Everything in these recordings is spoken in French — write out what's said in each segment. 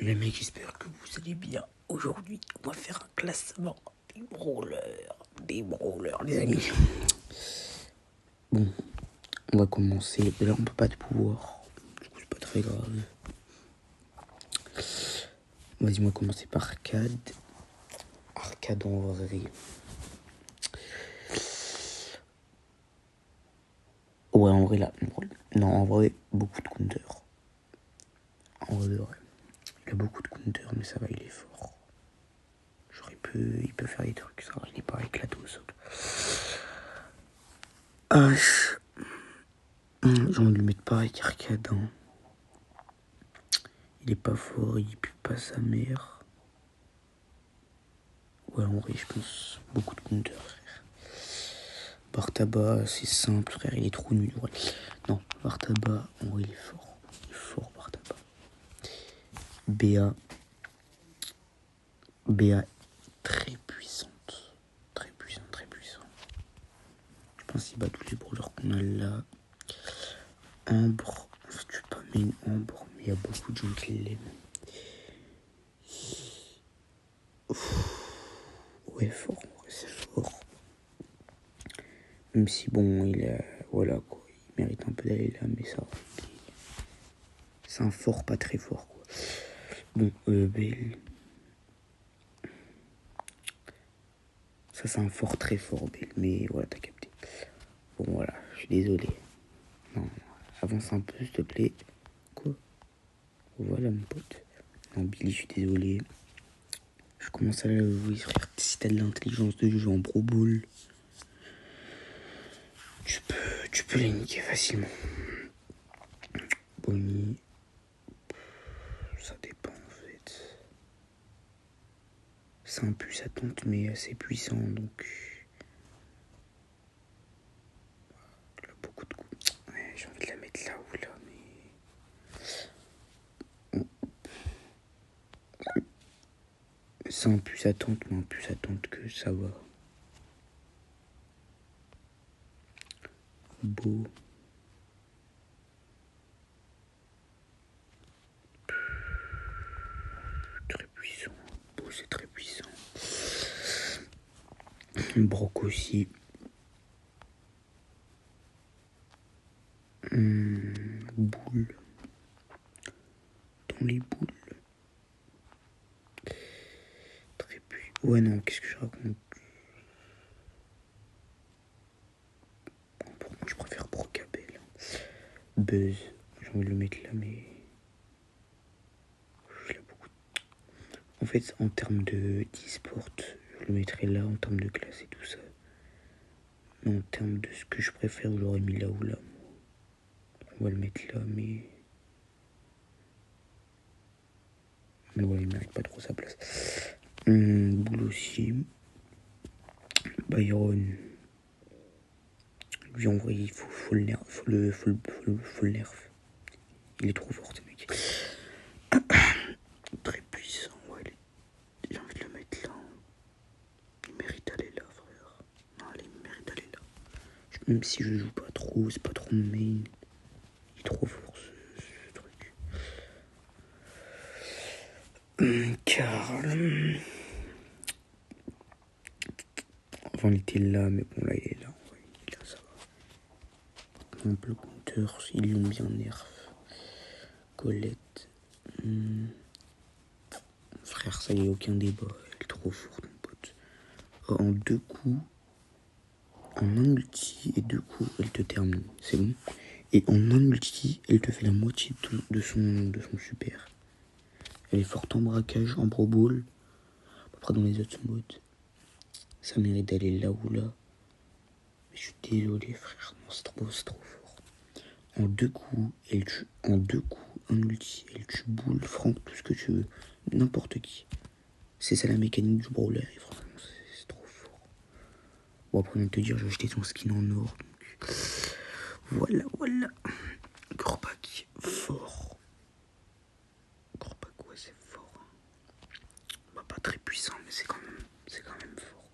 Les mecs, j'espère que vous allez bien. Aujourd'hui, on va faire un classement des brawlers, les amis. Bon, on va commencer. Là, on peut pas de pouvoir. Du coup, c'est pas très grave. Vas-y, on va commencer par Arcade. Arcade en vrai. Ouais, en vrai, là. Non, en vrai, beaucoup de counters. En vrai, ouais. Il a beaucoup de counters, mais ça va, il est fort. Genre, il peut faire des trucs, ça va, il est pas éclaté au sol. J'ai envie de le mettre pareil qu'Arcade. Hein. Il est pas fort, il pue pas sa mère. Ouais, en vrai, je pense beaucoup de counters, frère. Bartaba, c'est simple, frère, il est trop nul. Ouais. Non, Bartaba, en vrai, il est fort. Il est fort, Bartaba. BA, très puissante. Très puissant, très puissant. Je pense qu'il bat tous les brawlers qu'on a là. Ambre, en fait, je suis pas mis une Ambre, mais il y a beaucoup de gens qui l'aiment. Ouais, fort, en vrai, c'est fort. Même si, bon, il a. Voilà, quoi. Il mérite un peu d'aller là, mais ça va. C'est un fort, pas très fort, quoi. Bon, Belle. Ça, c'est un fort, très fort, Belle. Mais voilà, t'as capté. Bon, voilà, je suis désolé. Non, avance un peu, s'il te plaît. Quoi? Voilà, mon pote. Non, Billy, je suis désolé. Je commence à l'avouer, frère. Si t'as de l'intelligence de jeu en Pro Bowl, tu peux les niquer facilement. Bonnie, ça dépend, en fait. C'est un puce à tente, mais assez puissant, donc... Il a beaucoup de coups. Ouais, j'ai envie de la mettre là ou là, mais... C'est un puce à tente, mais un puce à tente que ça va. Beau. Très puissant. Beau, c'est très puissant. Broc aussi. Boule. Dans les boules. Très puissant. Ouais, non, qu'est-ce que je raconte? Pour moi, je préfère Brocabelle. Buzz. J'ai envie de le mettre là, mais... Il a beaucoup. En fait, en termes d'e-sport, je le mettrais là, en termes de classe et tout ça. Mais en termes de ce que je préfère, j'aurais mis là ou là. On va le mettre là, mais... Mais ouais, il mérite pas trop sa place. Boule aussi. Byron. Lui, en vrai, il faut le nerf. Faut le nerf. Il est trop fort, ce mec. Très puissant, ouais. J'ai envie de le mettre là. Il mérite d'aller là, frère. Non, allez, il mérite d'aller là. Même si je joue pas trop, c'est pas trop mon main. Il est trop fort, ce truc. Karl. Enfin, il était là, mais bon, là, il est là. Ouais, il est là, ça va. Un peu le compteur, ils l'ont bien nerf. Colette. Frère, ça y est, aucun débat. Elle est trop forte, mon pote. En 2 coups, en un ulti et 2 coups, elle te termine. C'est bon. Et en un ulti, elle te fait la moitié de son super. Elle est forte en braquage, en Pro Bowl. Après, dans les autres modes, ça mérite d'aller là ou là. Mais je suis désolé, frère. Non, c'est trop fort. En 2 coups, un ulti, elle tue boule, franc, tout ce que tu veux. N'importe qui. C'est ça la mécanique du brawler. Et franchement, c'est trop fort. Bon, après, on va te dire, j'ai acheté ton skin en or. Donc... Voilà. Gorbac, fort. Gorbac, ouais, c'est fort. Bah, pas très puissant, mais c'est quand même fort.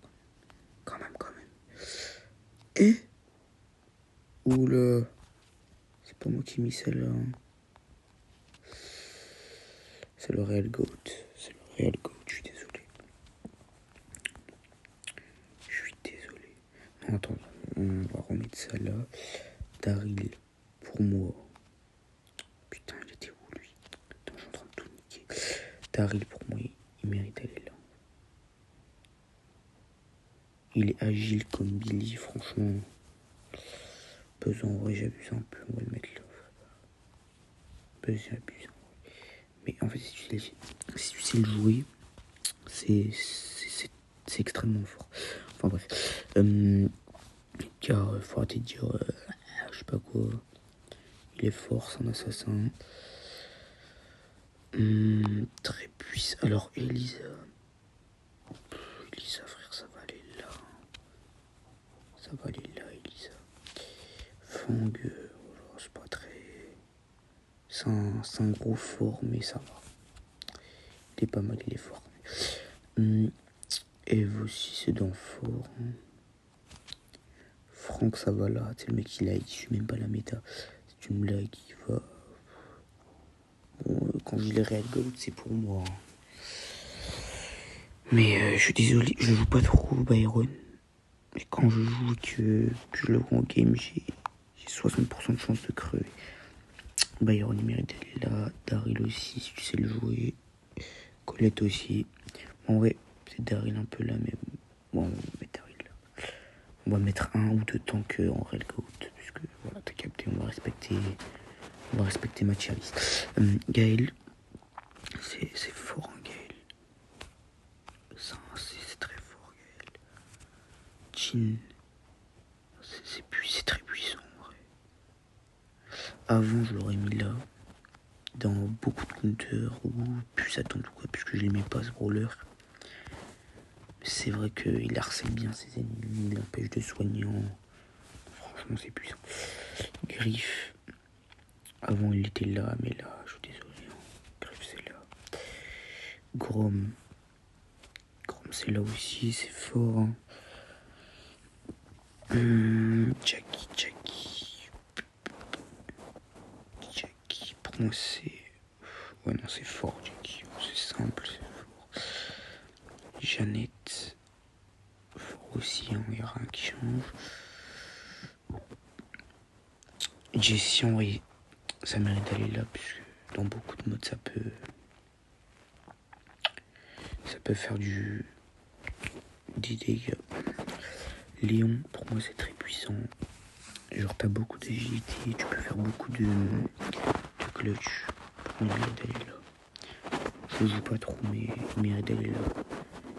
Quand même. Et oula, c'est pas moi qui ai mis celle-là. C'est le Real Goat. C'est le Real Goat, je suis désolé. Je suis désolé. Non, attends, on va remettre ça là. Daryl, pour moi. Putain, il était où lui? Attends, je suis en train de tout niquer. Daryl, pour moi, il mérite d'aller là. Il est agile comme Billy, franchement. Buzz, en vrai, j'abuse un peu, on va le mettre là. Buzz, j'abuse. Mais en fait, si tu sais le jouer, c'est extrêmement fort. Enfin bref. Car faut arrêter de dire, je sais pas quoi. Il est fort, c'est un assassin. Très puissant. Alors, Elisa. Elisa, frère, ça va aller là. Ça va aller là, Elisa. Fang, c'est pas très. C'est un gros fort, mais ça va. Il est pas mal, il est fort. Eve aussi, c'est dans fort. Franck, ça va là. C'est le mec qui like. Je suis même pas la méta. Si tu me likes, il va. Bon, quand je dis les Real Goat, c'est pour moi. Mais je suis désolé, je joue pas trop Byron. Et quand je joue que je le rends en game, j'ai 60% de chance de crever. Byron, il mérite d'aller là. Daryl aussi, si tu sais le jouer. Colette aussi. En vrai, c'est Daryl un peu là, mais bon, on va mettre Daryl là. On va mettre un ou deux tanks en Real Goat. Puisque voilà, t'as capté, on va respecter ma tier list. Gaël, c'est fort, hein, Gaël. C'est très fort, Gaël. Jin, c'est très puissant, en vrai. Avant, je l'aurais mis là, dans beaucoup de counters, ou plus attendre ou quoi, puisque je l'aimais pas, ce brawler. Mais c'est vrai qu'il harcèle bien ses ennemis, il l'empêche de soigner. Franchement, c'est puissant. Griff, avant, il était là, mais là, je suis désolé, hein. Griff, c'est là. Grom, c'est là aussi, c'est fort, hein. Jackie, pour moi c'est... Ouais non, c'est fort, Jackie, c'est simple, c'est fort. Jeannette, fort aussi, hein, il n'y a rien qui change. Jessie, en vrai, ça mérite d'aller là, puisque dans beaucoup de modes ça peut faire des dégâts. Léon, pour moi c'est très puissant. Genre t'as beaucoup d'agilité, tu peux faire beaucoup de clutch. Pour moi il mérite d'aller là. Je joue pas trop, mais il mérite d'aller là.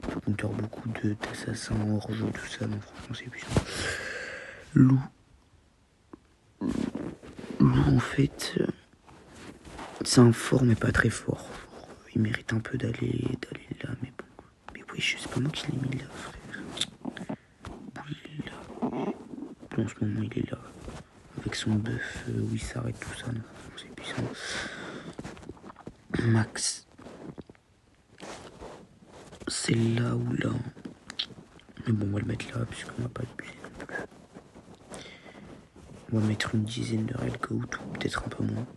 Tu peux counter beaucoup d'assassins hors jeu, tout ça, donc franchement c'est puissant. Lou, en fait, c'est un fort mais pas très fort. Il mérite un peu d'aller là, mais bon. Mais oui, je sais pas moi qui l'ai mis là, frère. Oui, il est là. En ce moment, il est là. Avec son buff où il s'arrête, tout ça. Donc, c'est puissant. Max. C'est là ou là. Mais bon, on va le mettre là, puisqu'on va pas abuser non plus. On va mettre une dizaine de Real Goat, ou peut-être un peu moins.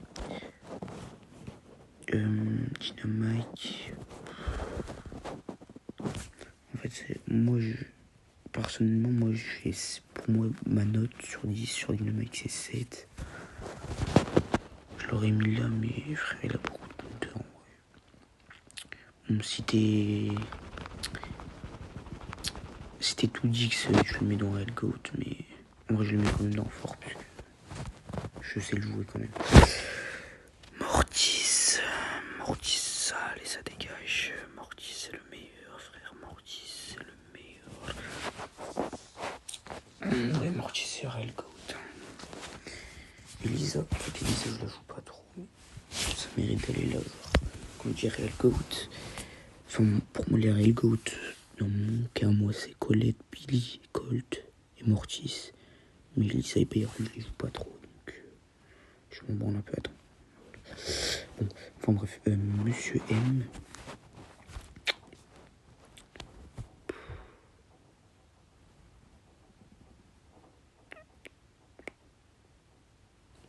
Dynamite. En fait, personnellement, pour moi, ma note sur 10 sur Dynamite, c'est 7. Je l'aurais mis là, mais frère, il a beaucoup de compteurs. Bon, si t'es tout Dix, tu le mets dans Real Goat, mais en vrai, je le mets quand même dans Fort, parce que je sais le jouer quand même. Mortis, allez, ça dégage. Mortis, c'est le meilleur, frère. Mortis, c'est le meilleur. Ouais, Mortis, c'est Real Goat. Elisa, en fait, Elisa, je la joue pas trop. Ça mérite d'aller là, genre. Quand je dis Real Goat, enfin, pour moi, les Real Goat, dans mon cas, moi, c'est Colette, Billy, Colt et Mortis. Mais Elisa et Bayern, je les joue pas trop, donc je m'en branle un peu. Attends. Bon, enfin bref, Monsieur M.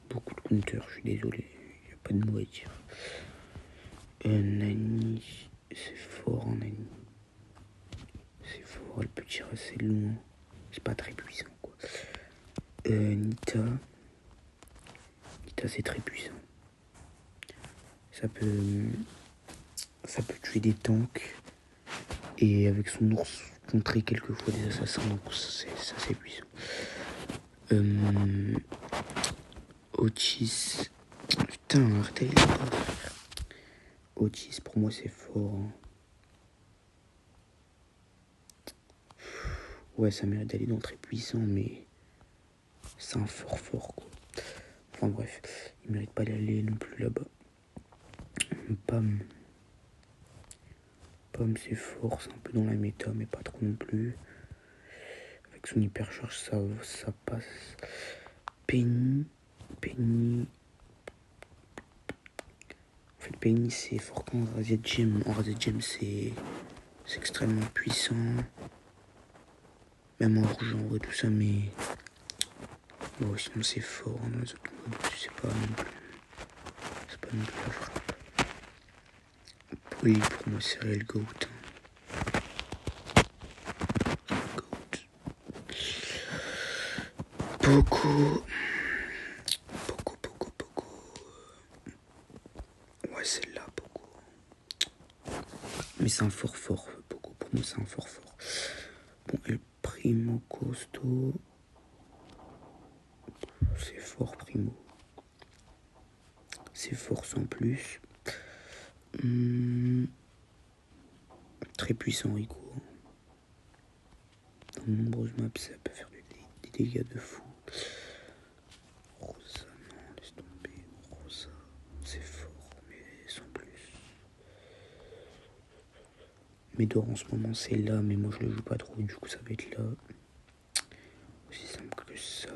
Beaucoup de counters, je suis désolé, il n'y a pas de mots à dire. Nani, c'est fort, Nani. C'est fort, elle peut tirer assez loin. C'est pas très puissant, quoi. Nita. Nita, c'est très puissant. Ça peut tuer des tanks. Et avec son ours, contrer quelquefois des assassins. Donc ça, c'est puissant. Otis. Putain, arrêtez les gars. Otis, pour moi, c'est fort. Hein. Ouais, ça mérite d'aller dans très puissant, mais c'est un fort, quoi. Enfin bref, il mérite pas d'aller non plus là-bas. Pam, c'est fort, c'est un peu dans la méta, mais pas trop non plus. Avec son hypercharge, ça passe. Penny. En fait, Penny, c'est fort qu'en Razia Gem. En Razia Gem, c'est extrêmement puissant. Même en rouge, en vrai, tout ça, mais... Bon, sinon, c'est fort dans les autres modes. C'est pas non plus... C'est pas non plus la frappe. Oui, pour moi, c'est réel GOAT. Poco. Ouais, celle-là, Poco. Mais c'est un fort. Poco, pour moi, c'est un fort. Bon, El Primo Costo. C'est fort, Primo. C'est fort sans plus. Très puissant, Rico. Dans de nombreuses maps, ça peut faire des dégâts de fou. Rosa, non, laisse tomber. Rosa, c'est fort, mais sans plus. Médor en ce moment, c'est là, mais moi je le joue pas trop, du coup ça va être là. Aussi simple que ça.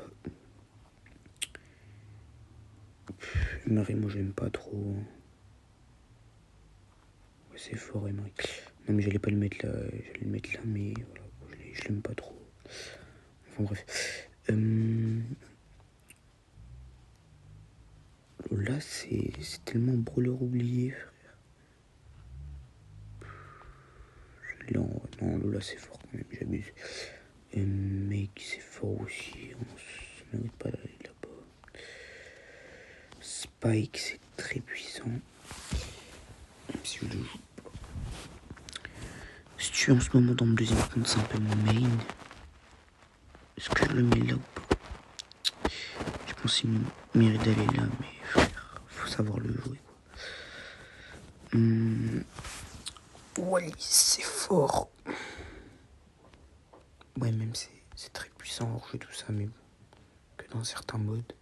Emery, moi j'aime pas trop. Ouais, c'est fort, Emery. Non, mais j'allais pas le mettre là, mais voilà, je l'aime pas trop. Enfin bref. Lola, c'est tellement brawler oublié, frère. Non, Lola, c'est fort quand même, j'abuse. Mec, c'est fort aussi, on ne mérite pas d'aller là-bas. Spike, c'est très puissant. Même si je le joue pas. Si tu es en ce moment dans mon deuxième compte, c'est un peu mon main. Est-ce que je le mets là ou pas? Je pense qu'il mérite d'aller là, mais frère, faut savoir le jouer, quoi. Wally, c'est fort. Ouais, même c'est très puissant en jeu, tout ça, mais bon, que dans certains modes.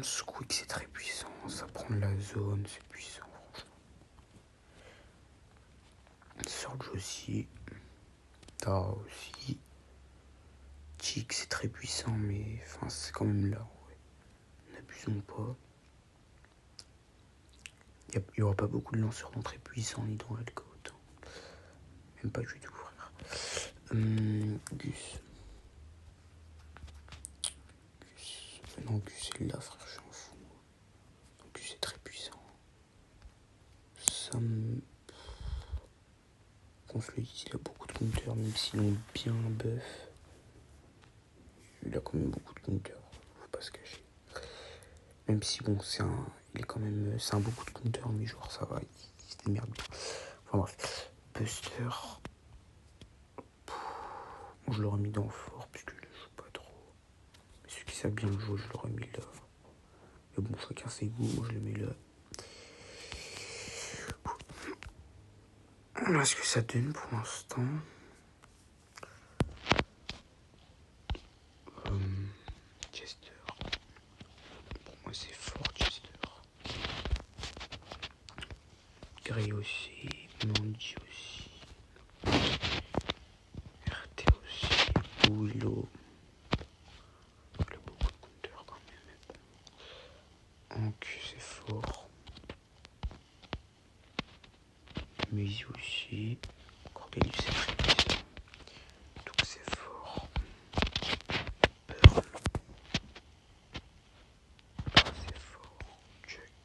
Squeak, c'est très puissant, ça prend de la zone, c'est puissant, franchement. Surge aussi. Tara aussi. Chick, c'est très puissant, mais enfin, c'est quand même là, ouais. N'abusons pas. Il n'y aura pas beaucoup de lanceurs d'entrée puissants ni dans Redcoat. Hein. Même pas du tout, frère. Gus. Non, Gus est là, frère, je m'en fous. Gus est très puissant. Sam. Qu'on se le dise, il a beaucoup de counters, même s'ils ont bien buff. Il a quand même beaucoup de counters, faut pas se cacher. Même si bon, il est quand même, c'est un beaucoup de counters, mais genre ça va, il se démerde bien. Enfin bref, Buster. Bon, je l'aurais mis dans fort, puisque je le joue pas trop. Mais ceux qui savent bien le jouer, je l'aurais mis là. Mais bon, chacun ses goûts, moi je le mets là. Voilà ce que ça donne pour l'instant. Chester. Pour moi c'est fort, Chester. Gray aussi, Mandy aussi. RT aussi, Willow. Il a beaucoup de compteurs quand même. Hank, c'est fort. Maisy aussi. Cordelius, c'est très puissant. Donc c'est fort. Pearl. Pearl, c'est fort. Chuck.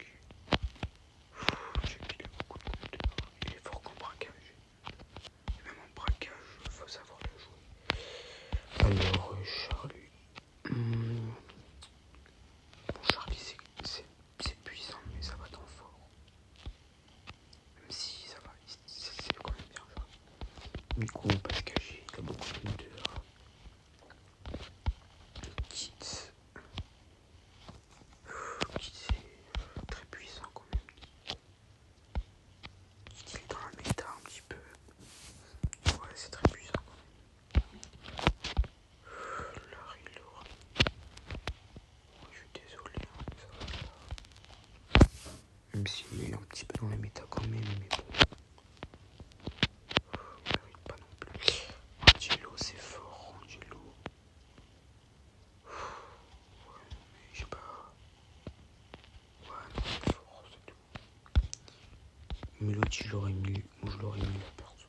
Mélodie, je l'aurais mis là, perso.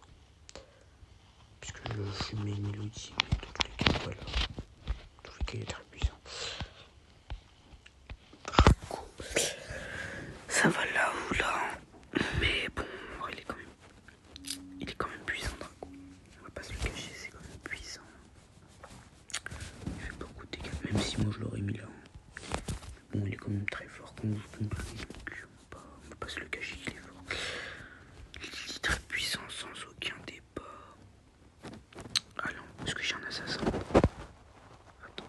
Puisque je mets Mélodie, mais dans tous les cas, voilà. Dans tous les cas, il est très puissant. Draco, ça va là ou là. Mais bon, il est quand même puissant, Draco. On va pas se le cacher, c'est quand même puissant. Il fait beaucoup de dégâts, même si moi je l'aurais mis là. Bon, il est quand même très fort quand on joue contre lui, donc on va pas se le cacher, il est fort. Il est très puissant sans aucun débat. Alors, est-ce que j'ai un assassin? Attends.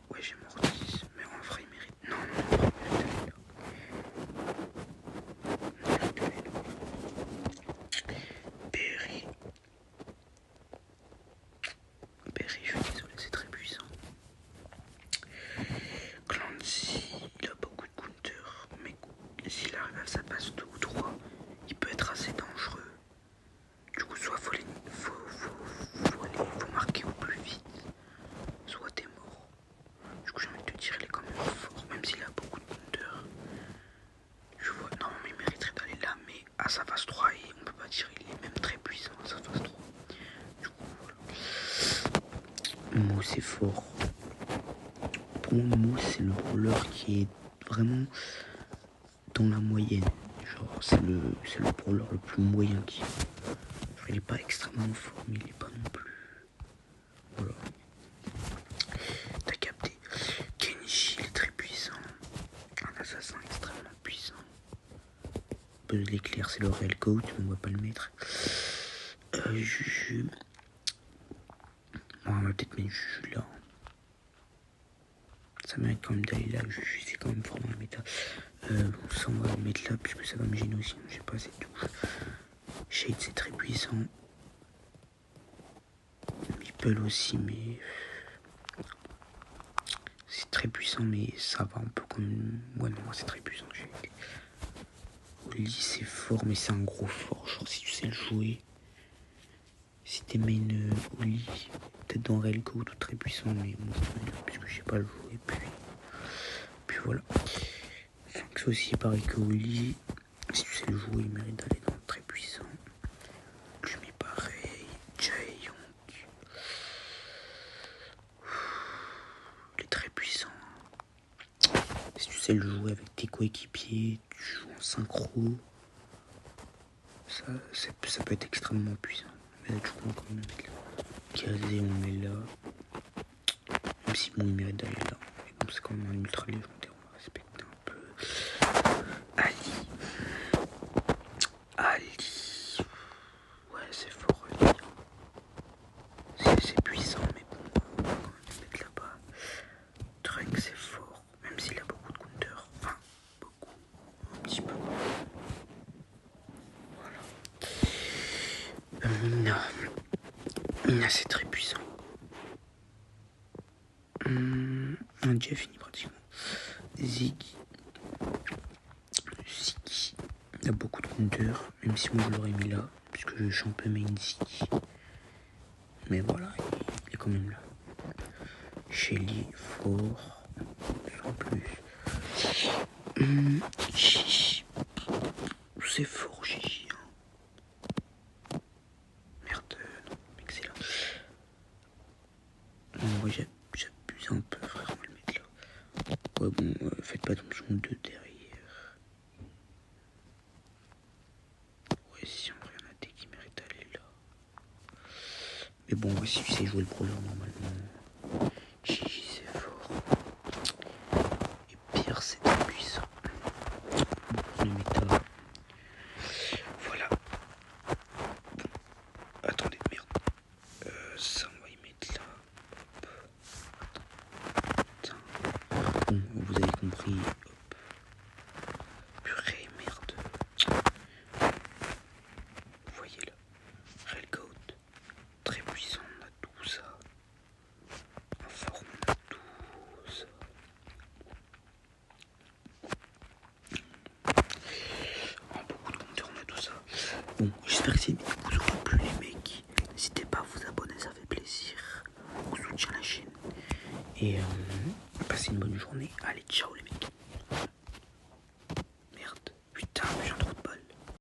Ouais, j'ai Mortis, mais en vrai, il mérite. Non, en vrai, il mérite d'aller là. Berry, je suis désolé, c'est très puissant. Clancy, il a beaucoup de counters, mais s'il arrive à sa passe 2 ou 3, il peut être assez dangereux. Du coup, soit faut marquer au plus vite, soit t'es mort. Du coup, j'ai envie de te dire, il est quand même fort, même s'il a beaucoup de counters. Je vois, normalement, il mériterait d'aller là, mais à sa phase 3, on peut pas dire, il est même très puissant à sa phase 3. Du coup, voilà. Mo, c'est fort. Pour moi, Mo, c'est le brawler qui est vraiment dans la moyenne. Genre, c'est le brawler le plus moyen qui est. Genre, il est pas extrêmement fort, mais il est pas non plus. Voilà. T'as capté. Kenji, il est très puissant. Un assassin extrêmement puissant. L'éclair, c'est le réel coach, mais on va pas le mettre. Juju. Bon, on va peut-être mettre Juju là. Ça mérite quand même d'aller là. Juju, c'est quand même fort dans la méta. Ça, on va le mettre là, puisque ça va me gêner aussi. J'ai pas assez de touches. Shade, c'est très puissant. Meeple aussi, mais. C'est très puissant, mais ça va un peu comme. Ouais, non, c'est très puissant. Oli, c'est fort, mais c'est un gros fort. Genre, si tu sais le jouer. Si t'es main Oli, peut-être dans Real Code, tout très puissant, mais moi, puisque je sais pas le jouer. Puis voilà. Fox aussi, pareil que Oli. Si tu sais le jouer, il mérite d'aller dans le très puissant. Je mets pareil. Jaehyung. Il est très puissant. Si tu sais le jouer avec tes coéquipiers, tu joues en synchro, ça peut être extrêmement puissant. Mais là, du coup, on va quand même mettre là. Kazé, on met là. Même si bon, il mérite d'aller là. Mais comme c'est quand même un ultra légendaire, on va respecter un peu. Ali. Ouais, c'est fort, Ali. C'est puissant, mais bon, on va quand même le mettre là-bas. Trunk, c'est fort, même s'il a beaucoup de counters. Enfin, beaucoup. Un petit peu. Voilà. Mina, c'est très puissant. On a déjà fini pratiquement. Ziggy, il a beaucoup de counters, même si moi je l'aurais mis là, puisque je suis un peu main Ziggy. Mais voilà, il est quand même là. Shelly, fort, sans plus. Gigi, c'est fort, Gigi. Merde, non, excellent. Moi j'abuse un peu, frère, on va le mettre là. Ouais, bon, faites pas attention de derrière. Ouais, si en vrai, on a des qui méritent d'aller là. Mais bon, ouais, si tu sais jouer le brawler normalement, Gigi c'est fort. Et Pierre c'est très puissant. Le méta. Voilà. Bon, attendez, merde. Ça, on va y mettre là. Hop. Bon, vous avez compris. Hop. Purée, merde. Vous voyez là. Relcode. Très puissant, on a tout ça. En forme, on a tout ça. En beaucoup de compteurs, on a tout ça. Bon, j'espère que ces vidéos vous auront plu, les mecs. N'hésitez pas à vous abonner, ça fait plaisir. On soutient la chaîne. Et passez une bonne journée. Allez, ciao les mecs.